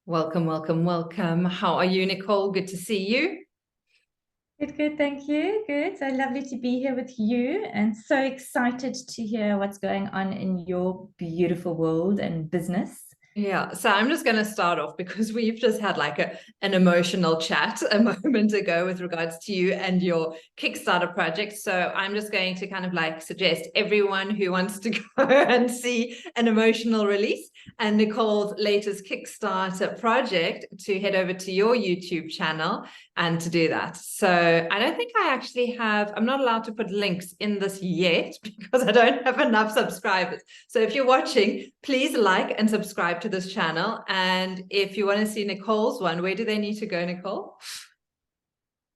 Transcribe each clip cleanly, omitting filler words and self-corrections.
Welcome, welcome, welcome. How are you, Nicole? Good to see you. Good, thank you. Good. So lovely to be here with you and so excited to hear what's going on in your beautiful world and business. Yeah, so I'm just going to start off because we've just had like an emotional chat a moment ago with regards to you and your Kickstarter project. So I'm just going to kind of like suggest everyone who wants to go and see an emotional release and Nicole's latest Kickstarter project to head over to your YouTube channel and to do that. So I don't think I'm not allowed to put links in this yet because I don't have enough subscribers. So if you're watching, please like and subscribe to this channel. And if you want to see Nicole's one, where do they need to go, Nicole?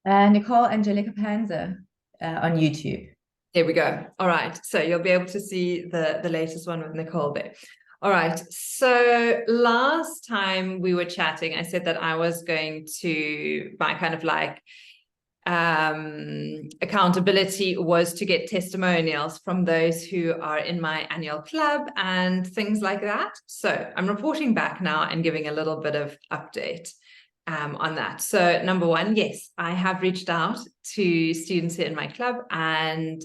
Nicole Angelika Panzer on YouTube. There we go. All right. So you'll be able to see the latest one with Nicole there. All right. So last time we were chatting, I said that I was going to, my kind of like accountability was to get testimonials from those who are in my annual club and things like that. So I'm reporting back now and giving a little bit of update on that. So number one, yes, I have reached out to students here in my club and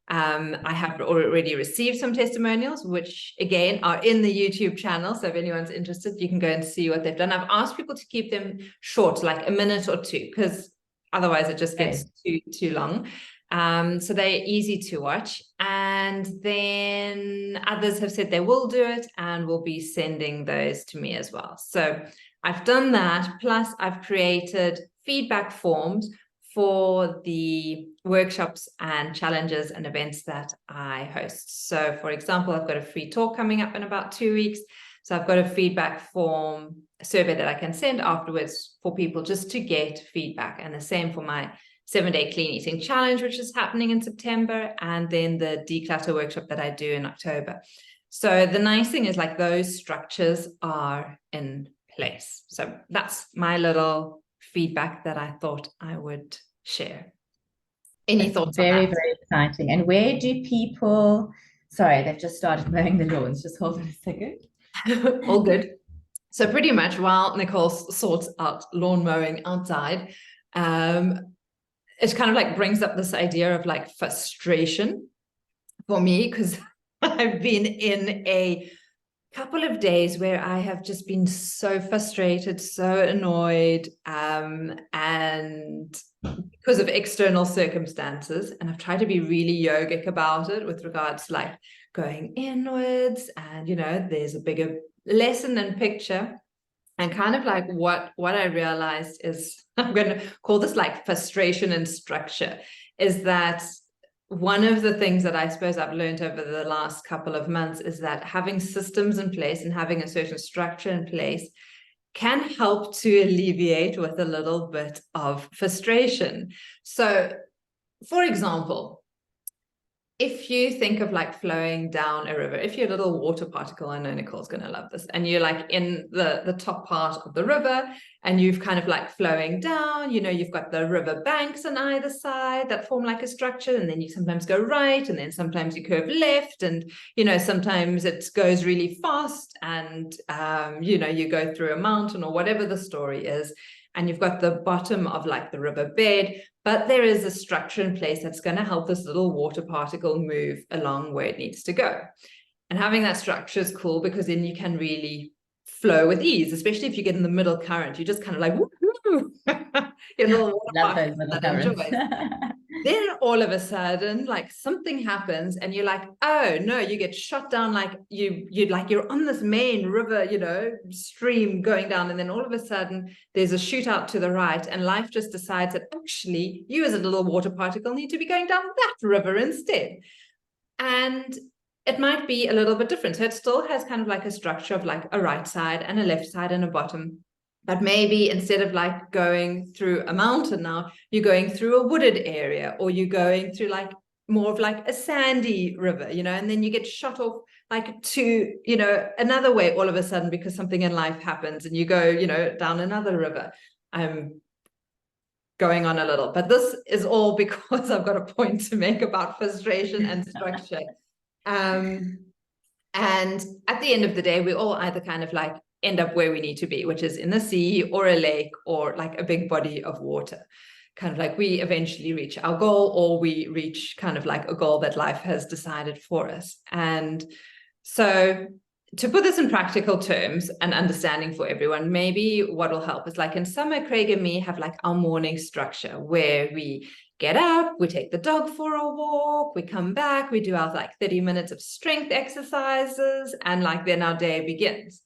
I have already received some testimonials, which again are in the YouTube channel. So if anyone's interested, you can go and see what they've done. I've asked people to keep them short, like a minute or two, because otherwise it just gets too long. So they're easy to watch. And then others have said they will do it and will be sending those to me as well. So I've done that. Plus I've created feedback forms for the workshops and challenges and events that I host. So for example, I've got a free talk coming up in about 2 weeks. So I've got a feedback form, a survey that I can send afterwards for people just to get feedback. And the same for my 7-day clean eating challenge, which is happening in September, and then the declutter workshop that I do in October. So the nice thing is like those structures are in place. So that's my little feedback that I thought I would share. Any thoughts on Very, that? very exciting. And where do people, sorry, they've just started mowing the lawns. Just hold on a second. All good. So pretty much while Nicole sorts out lawn mowing outside, it kind of like brings up this idea of like frustration for me, because I've been in a couple of days where I have just been so frustrated, so annoyed, and because of external circumstances. And I've tried to be really yogic about it with regards to like going inwards and, you know, there's a bigger lesson and picture. And kind of like what I realized is, I'm going to call this like frustration and structure, is that one of the things that I suppose I've learned over the last couple of months is that having systems in place and having a certain structure in place can help to alleviate with a little bit of frustration. So, for example, if you think of like flowing down a river, if you're a little water particle, I know Nicole's going to love this, and you're like in the top part of the river and you've kind of like flowing down, you know, you've got the river banks on either side that form like a structure, and then you sometimes go right and then sometimes you curve left, and, you know, sometimes it goes really fast and, you know, you go through a mountain or whatever the story is, and you've got the bottom of like the river bed, but there is a structure in place that's going to help this little water particle move along where it needs to go. And having that structure is cool because then you can really flow with ease, especially if you get in the middle current. You just kind of like, woo-hoo, your little water Love particle those little that enjoys. currents. Then all of a sudden, like something happens and you're like, oh no, you get shot down, like you're on this main river, you know, stream going down, and then all of a sudden there's a shootout to the right, and life just decides that actually you as a little water particle need to be going down that river instead. And it might be a little bit different. So it still has kind of like a structure of like a right side and a left side and a bottom. But maybe instead of like going through a mountain now, you're going through a wooded area, or you're going through like more of like a sandy river, you know, and then you get shot off like to, you know, another way all of a sudden because something in life happens and you go, you know, down another river. I'm going on a little, but this is all because I've got a point to make about frustration and structure. And at the end of the day, we all either kind of like end up where we need to be, which is in the sea or a lake or like a big body of water. Kind of like we eventually reach our goal, or we reach kind of like a goal that life has decided for us. And so to put this in practical terms and understanding for everyone, maybe what will help is like in summer, Craig and me have like our morning structure where we get up, we take the dog for a walk, we come back, we do our like 30 minutes of strength exercises, and like then our day begins.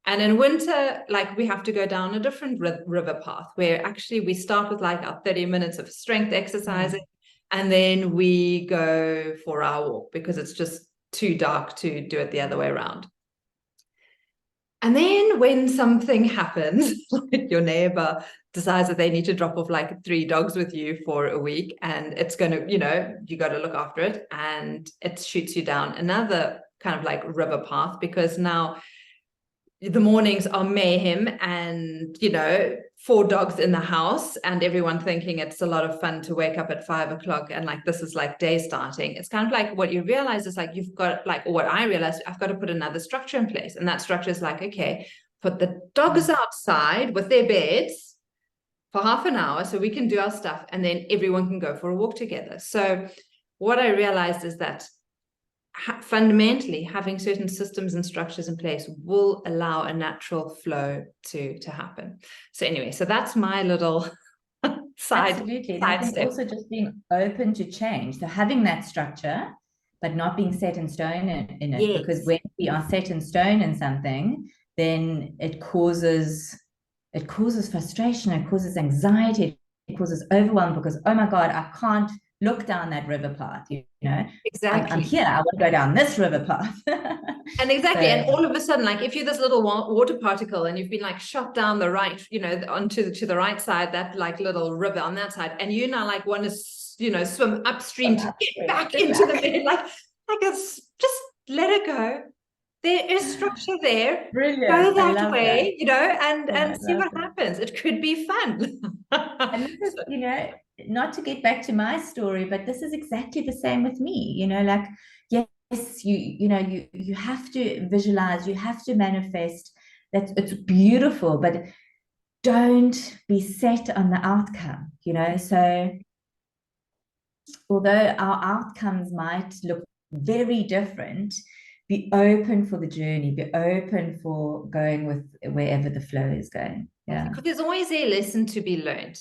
And in winter, like we have to go down a different river path where actually we start with like our 30 minutes of strength exercising, and then we go for our walk because it's just too dark to do it the other way around. And then when something happens, like your neighbor decides that they need to drop off like 3 dogs with you for a week, and it's going to, you got to look after it, and it shoots you down another kind of like river path, because now the mornings are mayhem, and 4 dogs in the house and everyone thinking it's a lot of fun to wake up at 5 o'clock and like this is like day starting. It's kind of like what you realize is like you've got like, or what I realized, I've got to put another structure in place, and that structure is like, okay, put the dogs outside with their beds for half an hour so we can do our stuff, and then everyone can go for a walk together. So what I realized is that fundamentally having certain systems and structures in place will allow a natural flow to happen. So anyway, so that's my little Absolutely. And I think step. also just being open to change. So having that structure, but not being set in stone in it. Yes. Because when we are set in stone in something, then it causes frustration, it causes anxiety, it causes overwhelm, because, oh my God, I can't look down that river path, Exactly. I'm here, I want to go down this river path. And exactly, and all of a sudden, like if you're this little water particle and you've been like shot down the right, onto to the right side, that like little river on that side, and you now like want to, swim upstream to get back into the bed, like it's just let it go. There is structure there. Brilliant. Go that I love way, that. and see what happens. It could be fun. And this is, not to get back to my story, but this is exactly the same with me. Like, yes, you have to visualize, you have to manifest. That it's beautiful, but don't be set on the outcome. So although our outcomes might look very different, be open for the journey, be open for going with wherever the flow is going. Yeah, because there's always a lesson to be learned.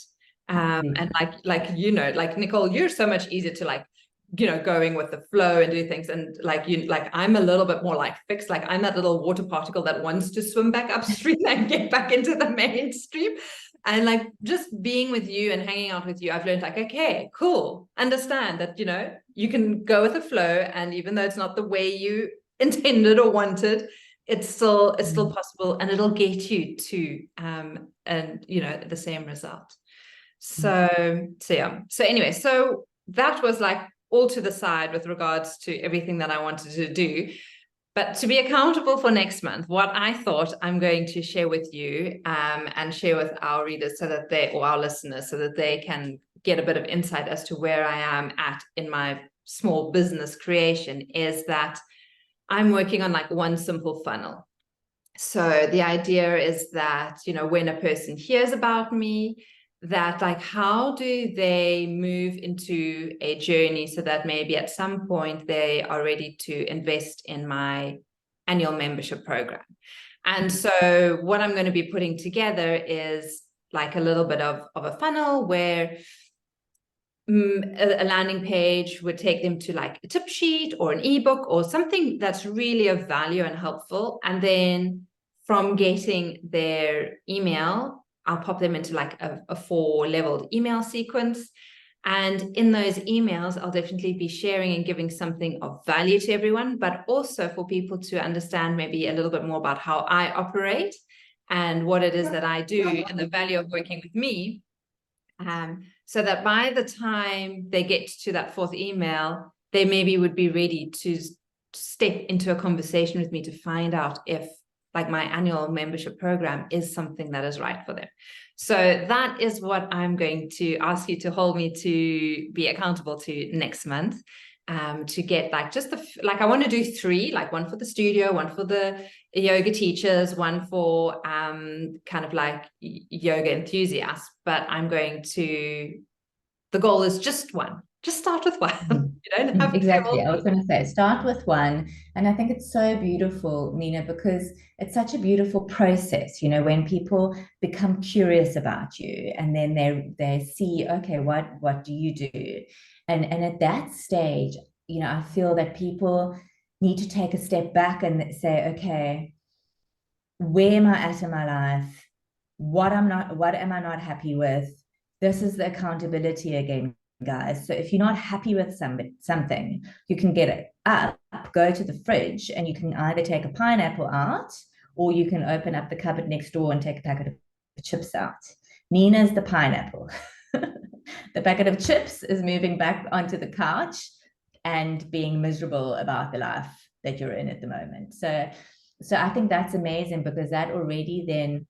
And like Nicole, you're so much easier to like, going with the flow and do things. And like I'm a little bit more like fixed. Like I'm that little water particle that wants to swim back upstream and get back into the mainstream. And like just being with you and hanging out with you, I've learned like, okay, cool. Understand that, you can go with the flow. And even though it's not the way you intended or wanted, it's still possible, and it'll get you to the same result. So yeah. So anyway, so that was like all to the side with regards to everything that I wanted to do. But to be accountable for next month, what I thought I'm going to share with you and share with our readers or our listeners, so that they can get a bit of insight as to where I am at in my small business creation, is that I'm working on like one simple funnel. So the idea is that, when a person hears about me, that like, how do they move into a journey so that maybe at some point they are ready to invest in my annual membership program. And so what I'm going to be putting together is like a little bit of a funnel where a landing page would take them to like a tip sheet or an ebook or something that's really of value and helpful. And then from getting their email, I'll pop them into like a 4-leveled email sequence. And in those emails, I'll definitely be sharing and giving something of value to everyone, but also for people to understand maybe a little bit more about how I operate and what it is that I do and the value of working with me. So that by the time they get to that 4th email, they maybe would be ready to step into a conversation with me to find out if like my annual membership program is something that is right for them. So that is what I'm going to ask you to hold me to be accountable to next month. to get like just I want to do 3, like one for the studio, one for the yoga teachers, one for kind of like yoga enthusiasts. But the goal is just one. Just start with one. You don't have to do Exactly. all I was going to say, start with one. And I think it's so beautiful, Nina, because it's such a beautiful process, you know, when people become curious about you and then they see, okay, what do you do? And at that stage, you know, I feel that people need to take a step back and say, okay, where am I at in my life? What am I not happy with? This is the accountability again, guys. So if you're not happy with something, you can get it up, go to the fridge, and you can either take a pineapple out or you can open up the cupboard next door and take a packet of chips out. Nina's the pineapple. The packet of chips is moving back onto the couch and being miserable about the life that you're in at the moment. So I think that's amazing, because that already then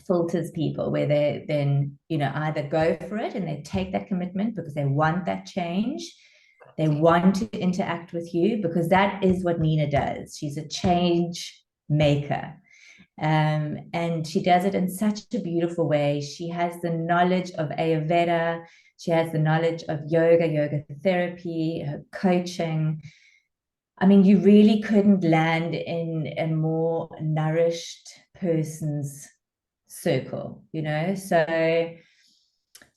filters people, where they then, you know, either go for it and they take that commitment because they want that change, they want to interact with you, because that is what Nina does. She's a change maker. And she does it in such a beautiful way. She has the knowledge of Ayurveda, she has the knowledge of yoga therapy, her coaching. I mean, you really couldn't land in a more nourished person's circle, you know? So,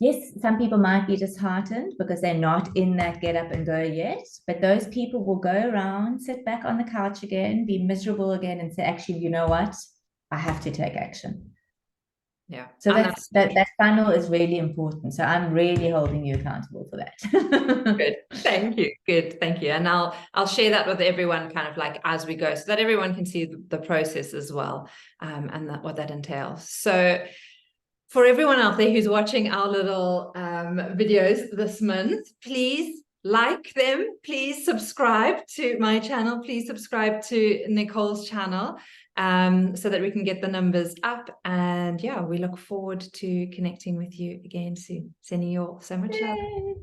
yes, some people might be disheartened because they're not in that get up and go yet, but those people will go around, sit back on the couch again, be miserable again, and say, actually, you know what? I have to take action. Yeah. So that funnel is really important. So I'm really holding you accountable for that. Good. Thank you. Good. Thank you. And I'll share that with everyone kind of like as we go, so that everyone can see the process as well, and what that entails. So for everyone out there who's watching our little videos this month, please like them. Please subscribe to my channel. Please subscribe to Nicole's channel, so that we can get the numbers up. And yeah, we look forward to connecting with you again soon. Sending you all so much love.